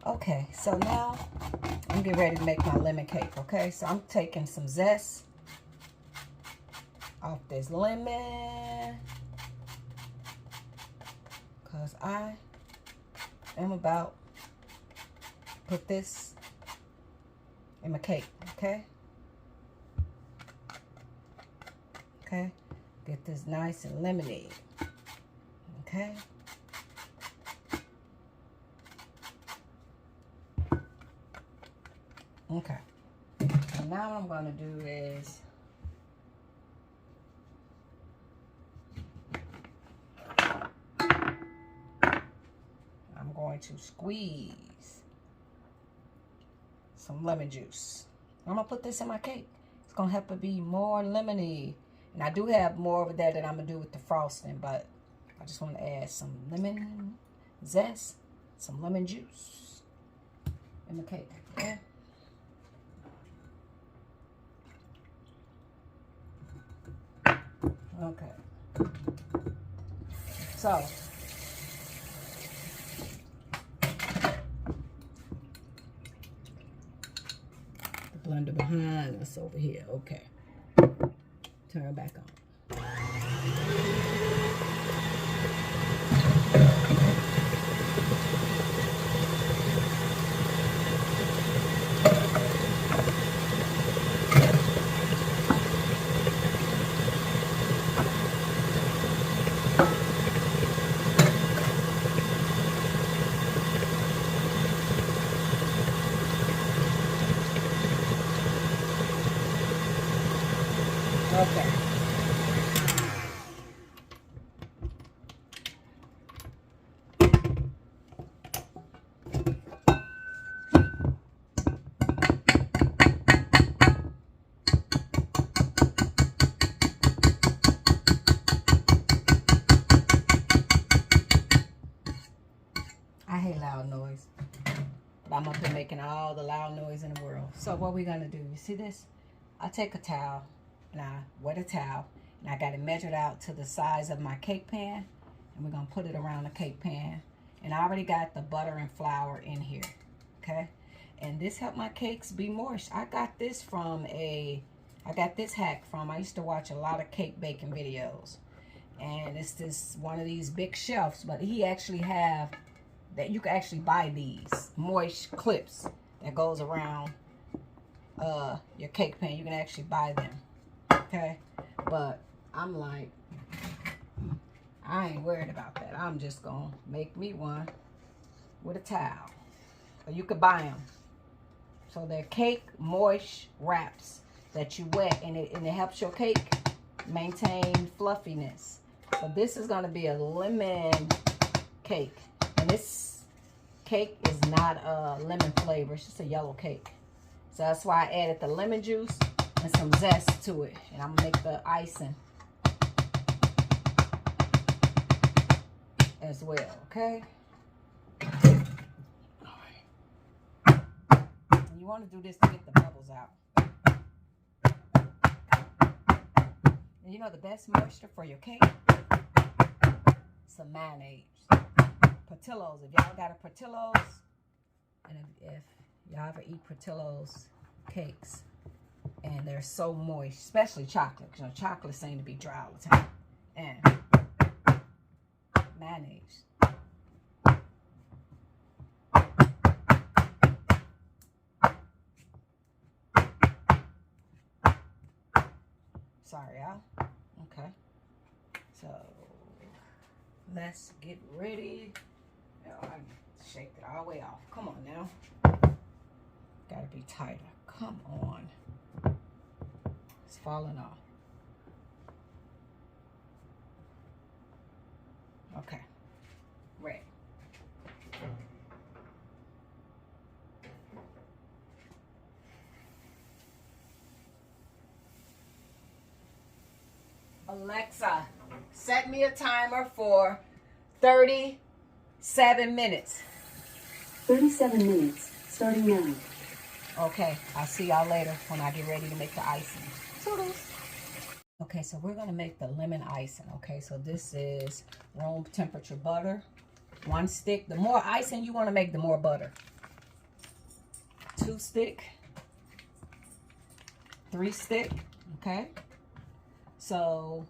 Okay, so now I'm getting ready to make my lemon cake, okay? So I'm taking some zest off this lemon because I am about to put this in my cake, okay? Okay, get this nice and lemony, okay? Okay, so now what I'm going to do is I'm going to squeeze some lemon juice. I'm going to put this in my cake. It's going to help it be more lemony. And I do have more of that I'm going to do with the frosting, but I just want to add some lemon zest, some lemon juice in the cake, okay? Okay. So, the blender behind us over here. Okay. Turn it back on. Okay. I hate loud noise, but I'm up here making all the loud noise in the world. So what we're gonna do, you see this? I take a towel, and I wet a towel, and I got it measured out to the size of my cake pan, and we're gonna put it around the cake pan. And I already got the butter and flour in here, okay? And this helped my cakes be moist. I got this hack from, I used to watch a lot of cake baking videos. And it's this one of these big shelves, but he actually have that you can actually buy these moist clips that goes around your cake pan. You can actually buy them, okay? But I'm like, I ain't worried about that. I'm just gonna make me one with a towel, or you could buy them. So they're cake moist wraps that you wet, and it helps your cake maintain fluffiness. So this is gonna be a lemon cake. And this cake is not a lemon flavor. It's just a yellow cake. So that's why I added the lemon juice and some zest to it. And I'm going to make the icing as well, okay? All right. And you want to do this to get the bubbles out. And you know the best moisture for your cake? Some mayonnaise. Portillo's, if y'all got a Portillo's, and if y'all ever eat Portillo's cakes, and they're so moist, especially chocolate, because you know, chocolate seems to be dry all the time, and mayonnaise. Sorry, y'all. Okay, so let's get ready. Oh, I shaked it all the way off. Come on now. Gotta be tighter. Come on. It's falling off. Okay. Ready. Alexa, set me a timer for 37 minutes. 37 minutes, starting now. Okay, I'll see y'all later when I get ready to make the icing. Toodles. Okay, so we're gonna make the lemon icing. Okay, so this is room temperature butter, 1 stick. The more icing you wanna make, the more butter. 2-stick, 3-stick, okay? So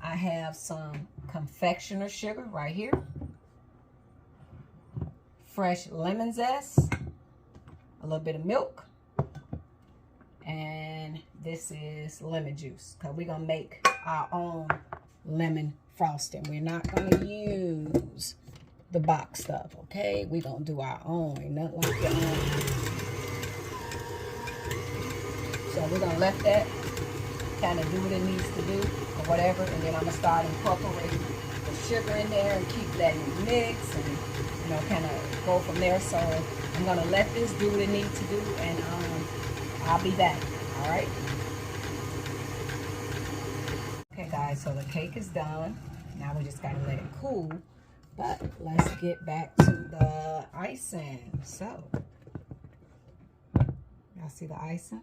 I have some confectioner sugar right here, fresh lemon zest, a little bit of milk, and this is lemon juice, because we're going to make our own lemon frosting. We're not going to use the box stuff, okay? We're going to do our own. Ain't nothing like your own. So we're going to let that kind of do what it needs to do or whatever, and then I'm going to start incorporating the sugar in there and keep that in the mix and, you know, kind of go from there. So I'm going to let this do what it needs to do, and I'll be back, all right? Okay, guys, so the cake is done. Now we just got to let it cool, but let's get back to the icing. So, y'all see the icing?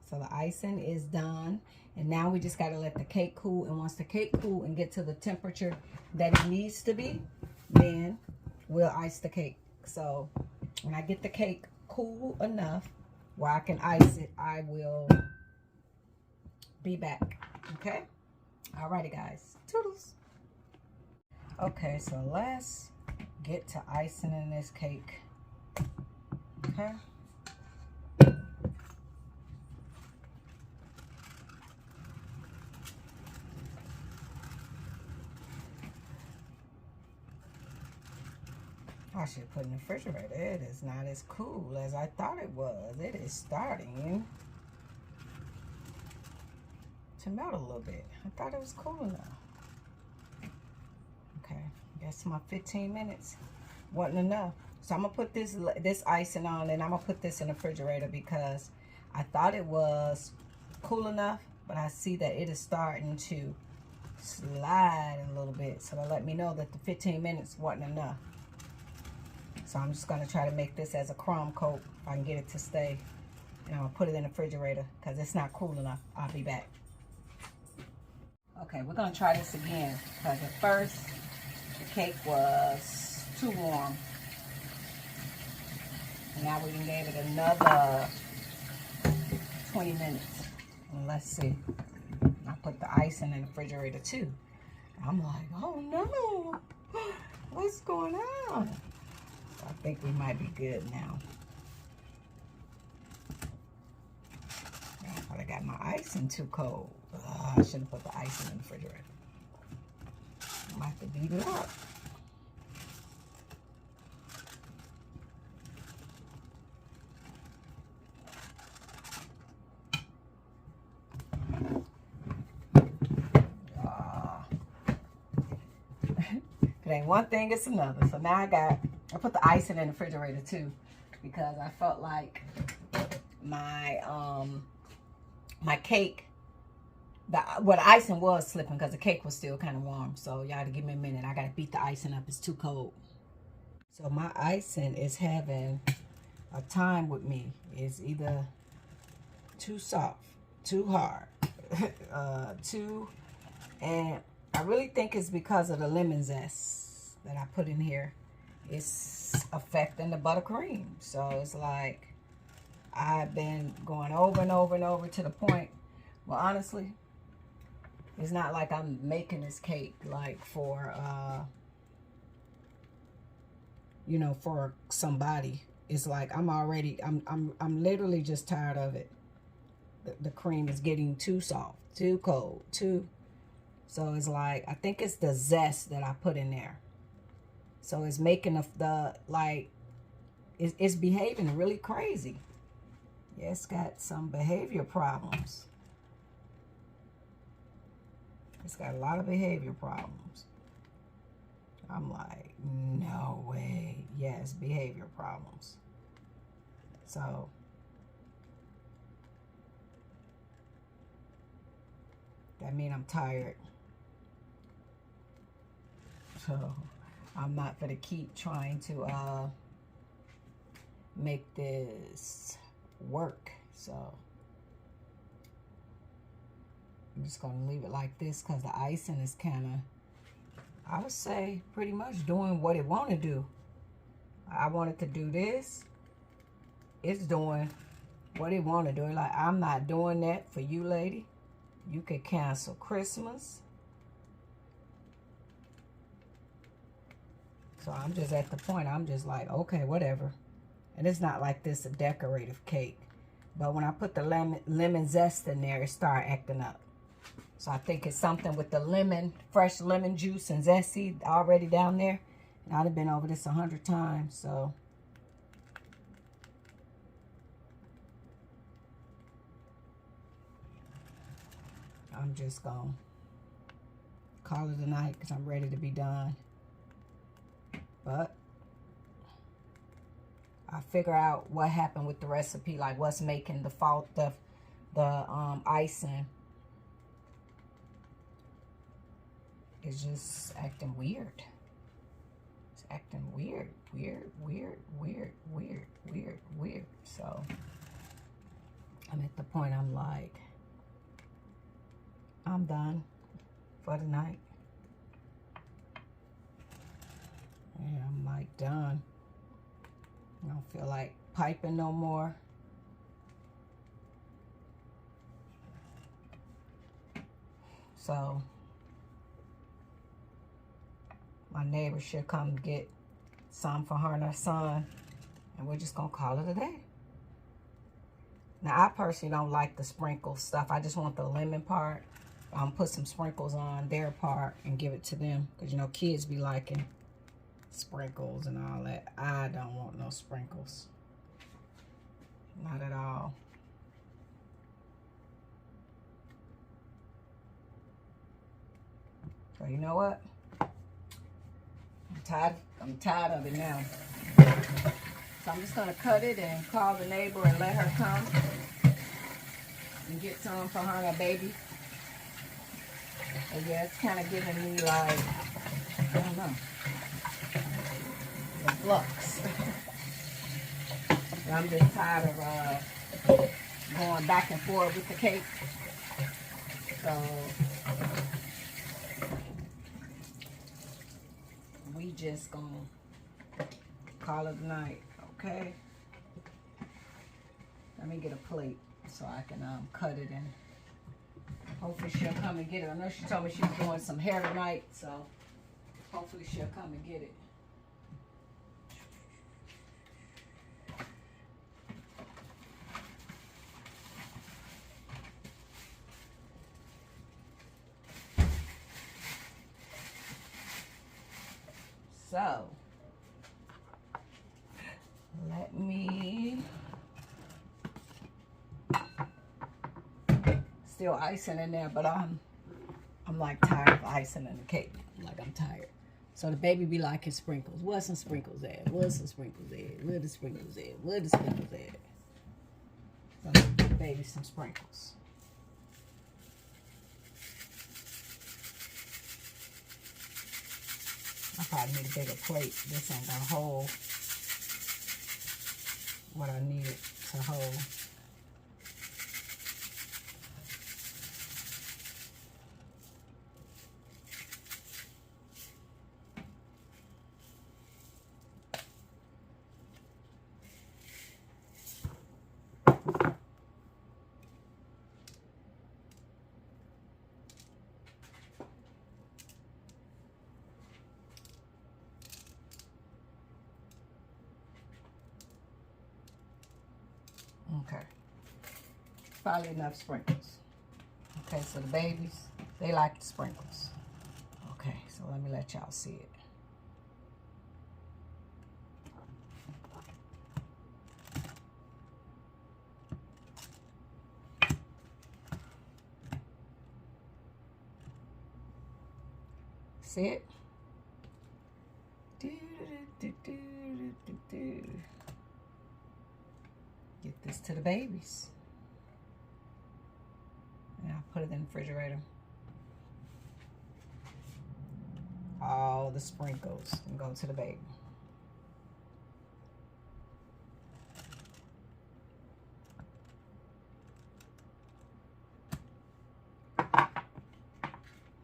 So the icing is done, and now we just got to let the cake cool, and once the cake cool and get to the temperature that it needs to be, then we'll ice the cake. So when I get the cake cool enough where I can ice it, I will be back, okay? Alrighty, guys, toodles. Okay, so let's get to icing in this cake, okay? I should put it in the refrigerator. It is not as cool as I thought it was. It is starting to melt a little bit. I thought it was cool enough. Okay, guess my 15 minutes wasn't enough. So I'm gonna put this icing on, and I'm gonna put this in the refrigerator because I thought it was cool enough, but I see that it is starting to slide a little bit. So that let me know that the 15 minutes wasn't enough. So I'm just gonna try to make this as a crumb coat if I can get it to stay. And I'm gonna put it in the refrigerator because it's not cool enough. I'll be back. Okay, we're gonna try this again because at first the cake was too warm. And now we can give it another 20 minutes. And let's see. I put the icing in the refrigerator too. I'm like, oh no, what's going on? I think we might be good now. I thought I got my icing too cold. I should have put the icing in the refrigerator. I might have to beat it up. If it ain't one thing, it's another. So now I put the icing in the refrigerator too, because I felt like my my cake, the icing was slipping because the cake was still kind of warm. So y'all to give me a minute. I gotta beat the icing up. It's too cold. So my icing is having a time with me. It's either too soft, too hard, and I really think it's because of the lemon zest that I put in here. It's affecting the buttercream. So it's like I've been going over and over and over to the point, well, honestly, it's not like I'm making this cake like for you know, for somebody. It's like I'm literally just tired of it. The cream is getting too soft, too cold, so it's like, I think it's the zest that I put in there. So it's making it's behaving really crazy. Yeah, it's got some behavior problems. It's got a lot of behavior problems. I'm like, no way. Yes, behavior problems. So that means I'm tired. So I'm not going to keep trying to make this work. So I'm just going to leave it like this because the icing is kind of, I would say, pretty much doing what it want to do. I wanted to do this. it's doing what it want to do. Like, I'm not doing that for you, lady. You could cancel Christmas. So I'm just at the point, I'm just like, okay, whatever. And it's not like this a decorative cake. But when I put the lemon zest in there, it started acting up. So I think it's something with the lemon, fresh lemon juice and zesty already down there. And I'd have been over this 100 times, so. I'm just gonna call it a night because I'm ready to be done. But I figure out what happened with the recipe, like what's making the fault, the icing is just acting weird. It's acting weird. So I'm at the point I'm like, I'm done for the night. Yeah, I'm like done. I don't feel like piping no more. So my neighbor should come get some for her and her son, and we're just gonna call it a day. Now, I personally don't like the sprinkle stuff. I just want the lemon part. Put some sprinkles on their part and give it to them. Because, you know, kids be liking sprinkles and all that. I don't want no sprinkles. Not at all. So, you know what? I'm tired of it now. So I'm just going to cut it and call the neighbor and let her come and get some for her and her baby. And yeah, it's kind of giving me like, I don't know, the flux. And I'm just tired of going back and forth with the cake. So we just gonna call it a night, okay? Let me get a plate so I can cut it and hopefully she'll come and get it. I know she told me she was doing some hair tonight, so hopefully she'll come and get it. So, let me, still icing in there, but I'm like tired of icing in the cake. Like, I'm tired. So the baby be liking sprinkles. What's some sprinkles at? What's some sprinkles at? Where the sprinkles at? Where the sprinkles at? So I'm gonna give the baby some sprinkles. I probably need a bigger plate. This ain't gonna hold what I need it to hold. Okay, probably enough sprinkles. Okay, so the babies, they like the sprinkles. Okay, so let me let y'all see it. See it? Get this to the babies. And I'll put it in the refrigerator. All the sprinkles can go to the baby. How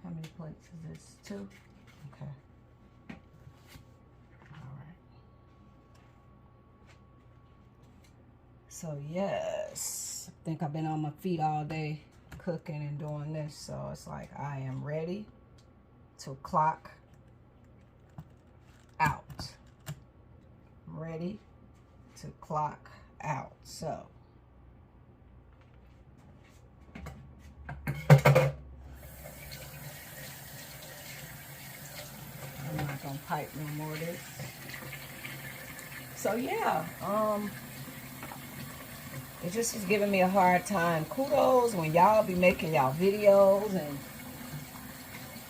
many plates is this? 2? Okay. All right. So yes, I think I've been on my feet all day cooking and doing this. So it's like I am ready to clock out. Ready to clock out. So I'm not gonna pipe no more of this. So yeah, it just is giving me a hard time. Kudos when y'all be making y'all videos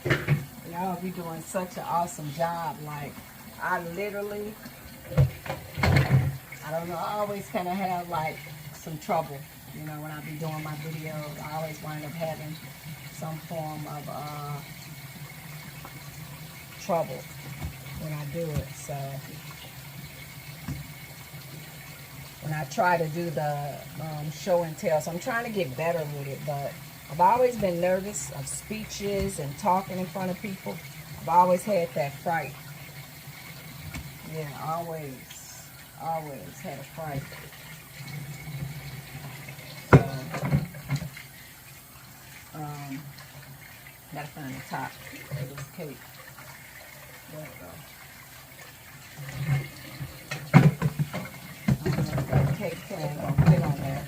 and y'all be doing such an awesome job. Like I literally, I don't know, I always kind of have like some trouble, you know, when I be doing my videos. I always wind up having some form of trouble when I do it. So when I try to do the show and tell, so I'm trying to get better with it, but I've always been nervous of speeches and talking in front of people. I've always had that fright. Yeah, always had a fright. So, gotta find the top of this cake. There we go. I don't know if that cake pan gonna fit on there.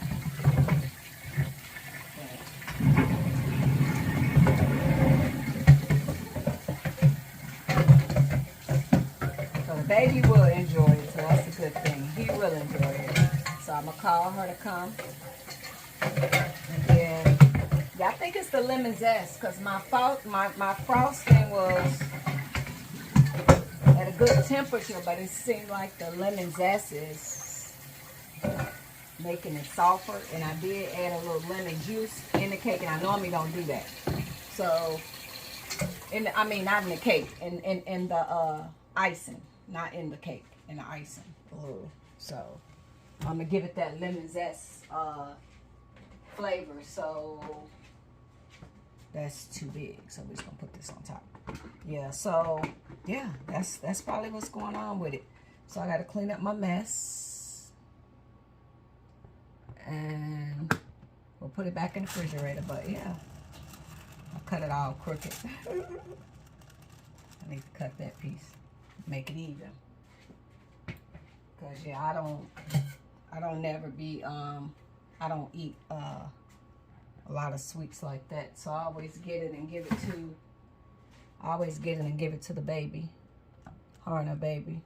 So the baby will enjoy it, so that's a good thing. He will enjoy it. So I'm gonna call her to come. And then, yeah, I think it's the lemon zest, because my frosting was at a good temperature, but it seemed like the lemon zest is making it softer. And I did add a little lemon juice in the cake, and I normally don't do that. So, I mean, not in the cake, in the icing, not in the cake, in the icing. Ooh. So, I'm gonna give it that lemon zest flavor. So that's too big, so we're just gonna put this on top. Yeah, so yeah, that's probably what's going on with it. So I gotta clean up my mess and we'll put it back in the refrigerator. But yeah, I'll cut it all crooked. I need to cut that piece, make it even, because yeah, I don't never be I don't eat a lot of sweets like that. So I always get it and give it to the baby. Her and her baby,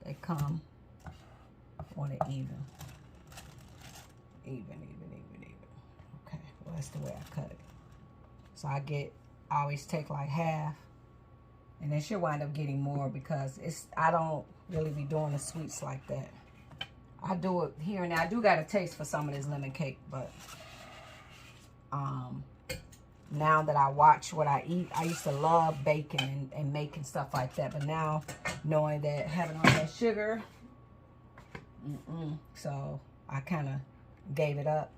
they come want it even. Okay, well that's the way I cut it. So I always take like half, and then she'll wind up getting more because I don't really be doing the sweets like that. I do it here and there. I do got a taste for some of this lemon cake, but now that I watch what I eat, I used to love baking and making stuff like that, but now knowing that having all that sugar, so I kind of gave it up.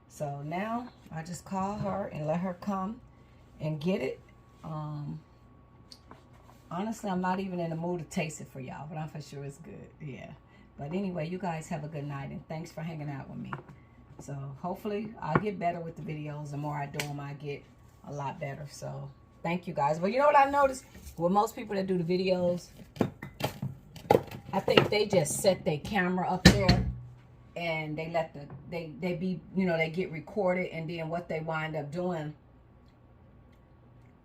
So now I just call her and let her come and get it. Honestly, I'm not even in the mood to taste it for y'all, but I'm for sure it's good. Yeah. But anyway, you guys have a good night, and thanks for hanging out with me. So hopefully I'll get better with the videos. The more I do them, I get a lot better. So thank you guys. But you know what I noticed? With most people that do the videos, I think they just set their camera up there and they let they be, you know, they get recorded, and then what they wind up doing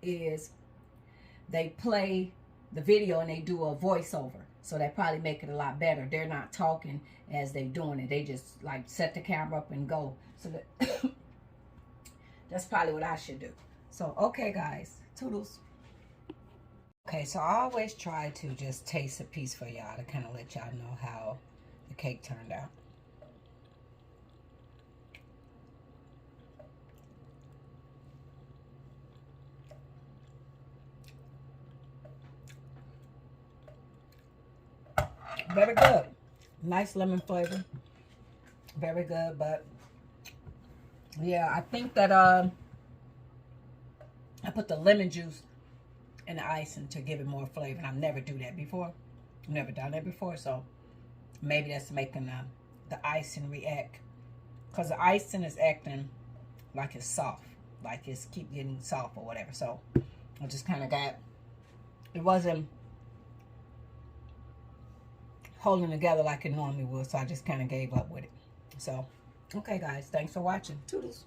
is they play the video and they do a voiceover. So they probably make it a lot better. They're not talking as they doing it. They just like set the camera up and go. So that that's probably what I should do. So, okay, guys. Toodles. Okay, so I always try to just taste a piece for y'all to kind of let y'all know how the cake turned out. Very good. Nice lemon flavor. Very good, but yeah, I think that I put the lemon juice in the icing to give it more flavor, and I've never do that before. I've never done that before, so maybe that's making the icing react, because the icing is acting like it's soft, like it's keep getting soft or whatever. So I just kind of got, it wasn't holding together like it normally would, so I just kind of gave up with it. So okay guys, thanks for watching. Toodles.